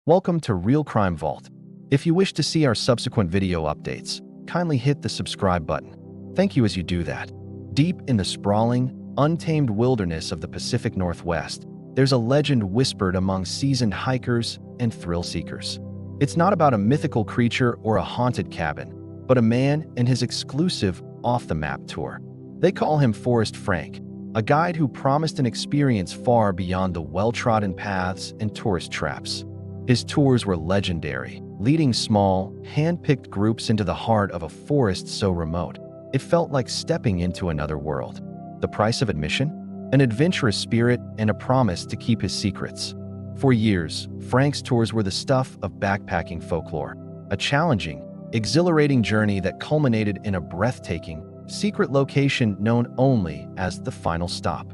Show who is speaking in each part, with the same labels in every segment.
Speaker 1: Welcome to RealCrime Vault. If you wish to see our subsequent video updates, kindly hit the subscribe button. Thank you as you do that. Deep in the sprawling, untamed wilderness of the Pacific Northwest, there's a legend whispered among seasoned hikers and thrill seekers. It's not about a mythical creature or a haunted cabin, but a man and his exclusive off-the-map tour. They call him Forest Frank, a guide who promised an experience far beyond the well-trodden paths and tourist traps. His tours were legendary, leading small, hand-picked groups into the heart of a forest so remote, it felt like stepping into another world. The price of admission? An adventurous spirit and a promise to keep his secrets. For years, Frank's tours were the stuff of backpacking folklore, a challenging, exhilarating journey that culminated in a breathtaking, secret location known only as the final stop.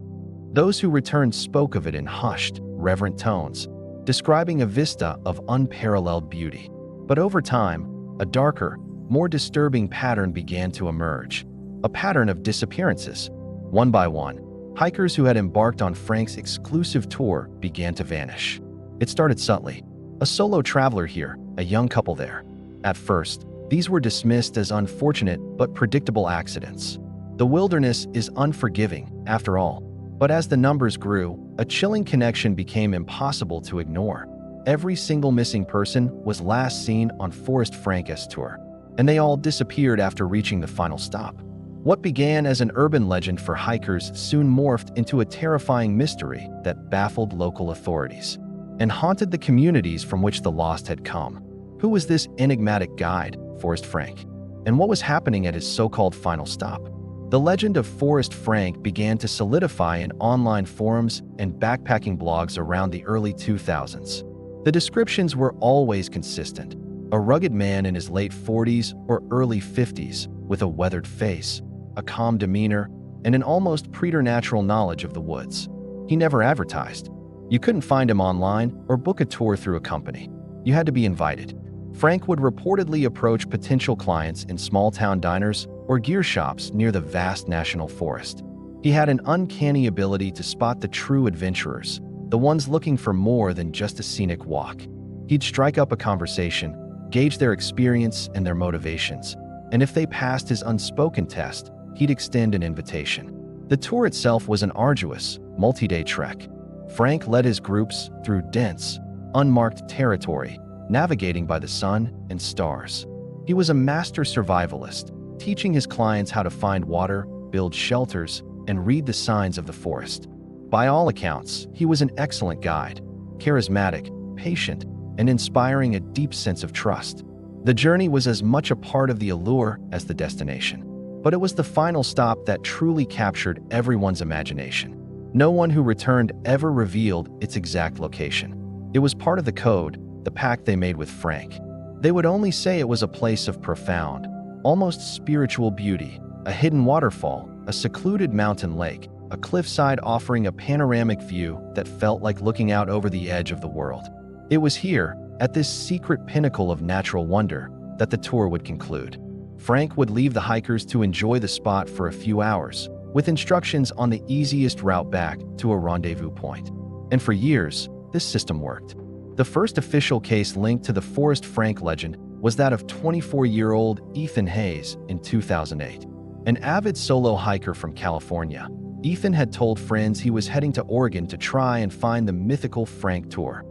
Speaker 1: Those who returned spoke of it in hushed, reverent tones, describing a vista of unparalleled beauty. But over time, a darker, more disturbing pattern began to emerge. A pattern of disappearances. One by one, hikers who had embarked on Frank's exclusive tour began to vanish. It started subtly. A solo traveler here, a young couple there. At first, these were dismissed as unfortunate but predictable accidents. The wilderness is unforgiving, after all. But as the numbers grew, a chilling connection became impossible to ignore. Every single missing person was last seen on Forest Frank's tour, and they all disappeared after reaching the final stop. What began as an urban legend for hikers soon morphed into a terrifying mystery that baffled local authorities and haunted the communities from which the lost had come. Who was this enigmatic guide, Forest Frank? And what was happening at his so-called final stop? The legend of Forest Frank began to solidify in online forums and backpacking blogs around the early 2000s. The descriptions were always consistent. A rugged man in his late 40s or early 50s with a weathered face, a calm demeanor, and an almost preternatural knowledge of the woods. He never advertised. You couldn't find him online or book a tour through a company. You had to be invited. Frank would reportedly approach potential clients in small-town diners or gear shops near the vast national forest. He had an uncanny ability to spot the true adventurers, the ones looking for more than just a scenic walk. He'd strike up a conversation, gauge their experience and their motivations, and if they passed his unspoken test, he'd extend an invitation. The tour itself was an arduous, multi-day trek. Frank led his groups through dense, unmarked territory, navigating by the sun and stars. He was a master survivalist, teaching his clients how to find water, build shelters, and read the signs of the forest. By all accounts, he was an excellent guide, charismatic, patient, and inspiring a deep sense of trust. The journey was as much a part of the allure as the destination. But it was the final stop that truly captured everyone's imagination. No one who returned ever revealed its exact location. It was part of the code, the pact they made with Frank. They would only say it was a place of profound, almost spiritual beauty, a hidden waterfall, a secluded mountain lake, a cliffside offering a panoramic view that felt like looking out over the edge of the world. It was here, at this secret pinnacle of natural wonder, that the tour would conclude. Frank would leave the hikers to enjoy the spot for a few hours, with instructions on the easiest route back to a rendezvous point. And for years, this system worked. The first official case linked to the Forest Frank legend was that of 24-year-old Ethan Hayes in 2008. An avid solo hiker from California, Ethan had told friends he was heading to Oregon to try and find the mythical Frank tour.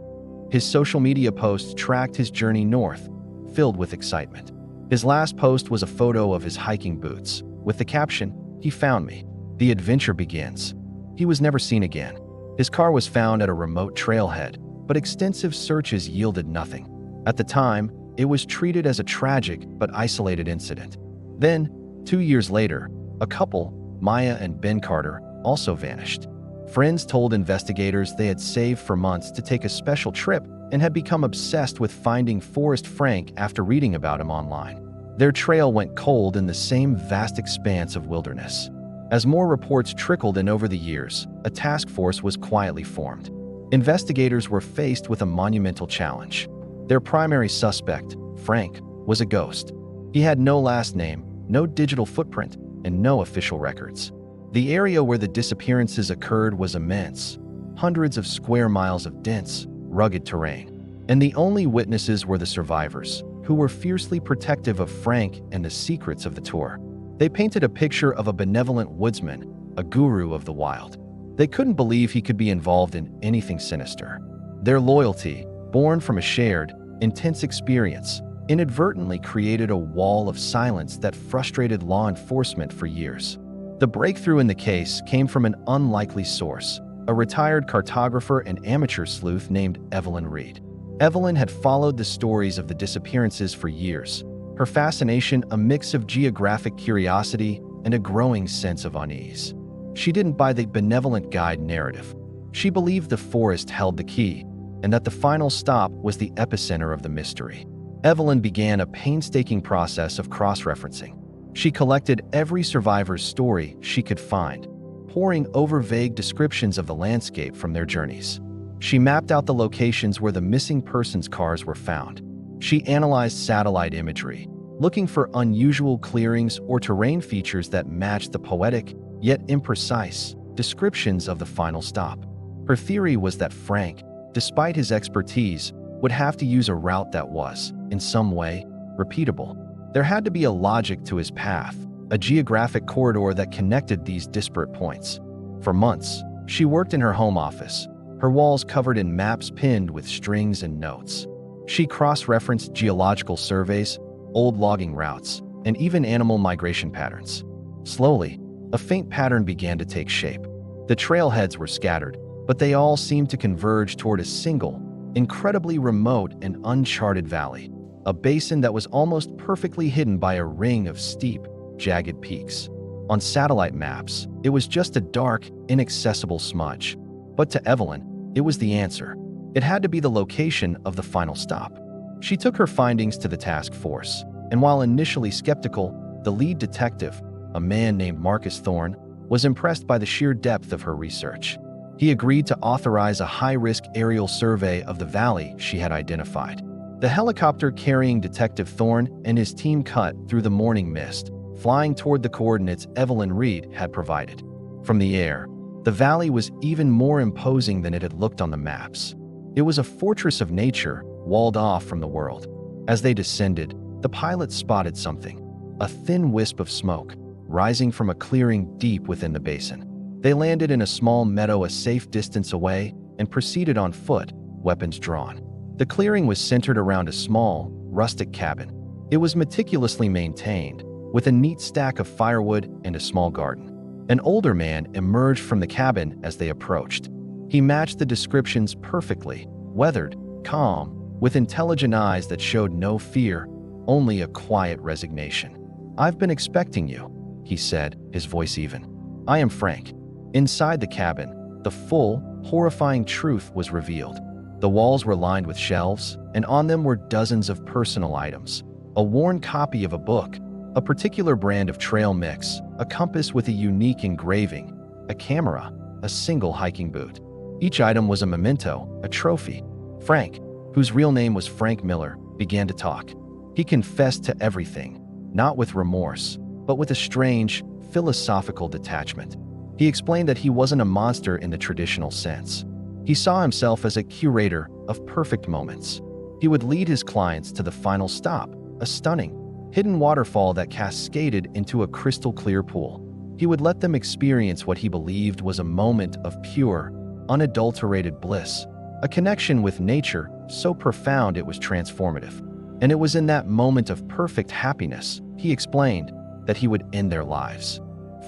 Speaker 1: His social media posts tracked his journey north, filled with excitement. His last post was a photo of his hiking boots, with the caption, "He found me. The adventure begins." He was never seen again. His car was found at a remote trailhead, but extensive searches yielded nothing. At the time, it was treated as a tragic but isolated incident. Then, 2 years later, a couple, Maya and Ben Carter, also vanished. Friends told investigators they had saved for months to take a special trip and had become obsessed with finding Forest Frank after reading about him online. Their trail went cold in the same vast expanse of wilderness. As more reports trickled in over the years, a task force was quietly formed. Investigators were faced with a monumental challenge. Their primary suspect, Frank, was a ghost. He had no last name, no digital footprint, and no official records. The area where the disappearances occurred was immense, hundreds of square miles of dense, rugged terrain. And the only witnesses were the survivors, who were fiercely protective of Frank and the secrets of the tour. They painted a picture of a benevolent woodsman, a guru of the wild. They couldn't believe he could be involved in anything sinister. Their loyalty, born from a shared, intense experience, inadvertently created a wall of silence that frustrated law enforcement for years. The breakthrough in the case came from an unlikely source, a retired cartographer and amateur sleuth named Evelyn Reed. Evelyn had followed the stories of the disappearances for years, her fascination a mix of geographic curiosity and a growing sense of unease. She didn't buy the benevolent guide narrative. She believed the forest held the key, and that the final stop was the epicenter of the mystery. Evelyn began a painstaking process of cross-referencing. She collected every survivor's story she could find, poring over vague descriptions of the landscape from their journeys. She mapped out the locations where the missing persons' cars were found. She analyzed satellite imagery, looking for unusual clearings or terrain features that matched the poetic, yet imprecise, descriptions of the final stop. Her theory was that Frank, despite his expertise, would have to use a route that was, in some way, repeatable. There had to be a logic to his path, a geographic corridor that connected these disparate points. For months, she worked in her home office, her walls covered in maps pinned with strings and notes. She cross-referenced geological surveys, old logging routes, and even animal migration patterns. Slowly, a faint pattern began to take shape. The trailheads were scattered, but they all seemed to converge toward a single, incredibly remote and uncharted valley, a basin that was almost perfectly hidden by a ring of steep, jagged peaks. On satellite maps, it was just a dark, inaccessible smudge. But to Evelyn, it was the answer. It had to be the location of the final stop. She took her findings to the task force, and while initially skeptical, the lead detective, a man named Marcus Thorne, was impressed by the sheer depth of her research. He agreed to authorize a high-risk aerial survey of the valley she had identified. The helicopter carrying Detective Thorne and his team cut through the morning mist, flying toward the coordinates Evelyn Reed had provided. From the air, the valley was even more imposing than it had looked on the maps. It was a fortress of nature, walled off from the world. As they descended, the pilots spotted something, a thin wisp of smoke, rising from a clearing deep within the basin. They landed in a small meadow a safe distance away and proceeded on foot, weapons drawn. The clearing was centered around a small, rustic cabin. It was meticulously maintained, with a neat stack of firewood and a small garden. An older man emerged from the cabin as they approached. He matched the descriptions perfectly, weathered, calm, with intelligent eyes that showed no fear, only a quiet resignation. "I've been expecting you," he said, his voice even. "I am Frank." Inside the cabin, the full, horrifying truth was revealed. The walls were lined with shelves, and on them were dozens of personal items. A worn copy of a book, a particular brand of trail mix, a compass with a unique engraving, a camera, a single hiking boot. Each item was a memento, a trophy. Frank, whose real name was Frank Miller, began to talk. He confessed to everything, not with remorse, but with a strange, philosophical detachment. He explained that he wasn't a monster in the traditional sense. He saw himself as a curator of perfect moments. He would lead his clients to the final stop, a stunning, hidden waterfall that cascaded into a crystal-clear pool. He would let them experience what he believed was a moment of pure, unadulterated bliss, a connection with nature so profound it was transformative. And it was in that moment of perfect happiness, he explained, that he would end their lives.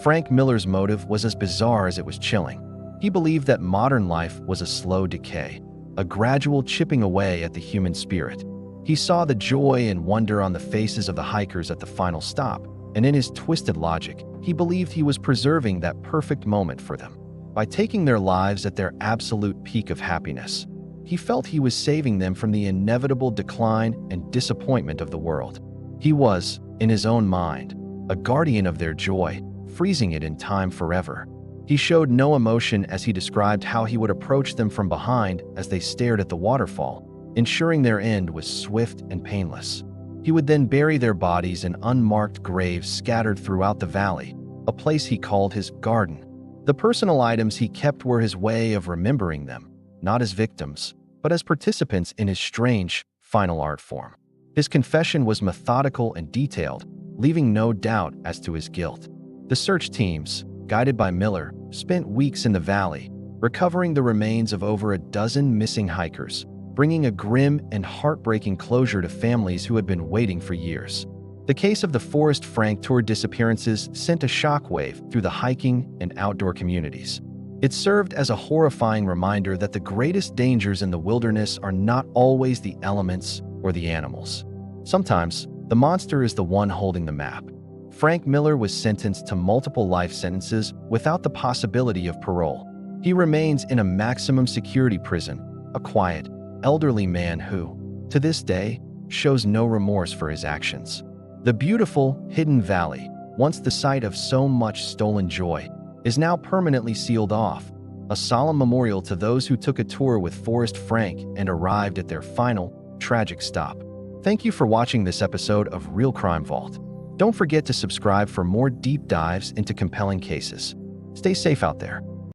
Speaker 1: Frank Miller's motive was as bizarre as it was chilling. He believed that modern life was a slow decay, a gradual chipping away at the human spirit. He saw the joy and wonder on the faces of the hikers at the final stop, and in his twisted logic, he believed he was preserving that perfect moment for them. By taking their lives at their absolute peak of happiness, he felt he was saving them from the inevitable decline and disappointment of the world. He was, in his own mind, a guardian of their joy, freezing it in time forever. He showed no emotion as he described how he would approach them from behind as they stared at the waterfall, ensuring their end was swift and painless. He would then bury their bodies in unmarked graves scattered throughout the valley, a place he called his garden. The personal items he kept were his way of remembering them, not as victims, but as participants in his strange, final art form. His confession was methodical and detailed, leaving no doubt as to his guilt. The search teams, guided by Miller, spent weeks in the valley, recovering the remains of over a dozen missing hikers, bringing a grim and heartbreaking closure to families who had been waiting for years. The case of the Forest Frank Tour Disappearances sent a shockwave through the hiking and outdoor communities. It served as a horrifying reminder that the greatest dangers in the wilderness are not always the elements or the animals. Sometimes, the monster is the one holding the map. Frank Miller was sentenced to multiple life sentences without the possibility of parole. He remains in a maximum security prison, a quiet, elderly man who, to this day, shows no remorse for his actions. The beautiful, hidden valley, once the site of so much stolen joy, is now permanently sealed off, a solemn memorial to those who took a tour with Forest Frank and arrived at their final, tragic stop. Thank you for watching this episode of Real Crime Vault. Don't forget to subscribe for more deep dives into compelling cases. Stay safe out there.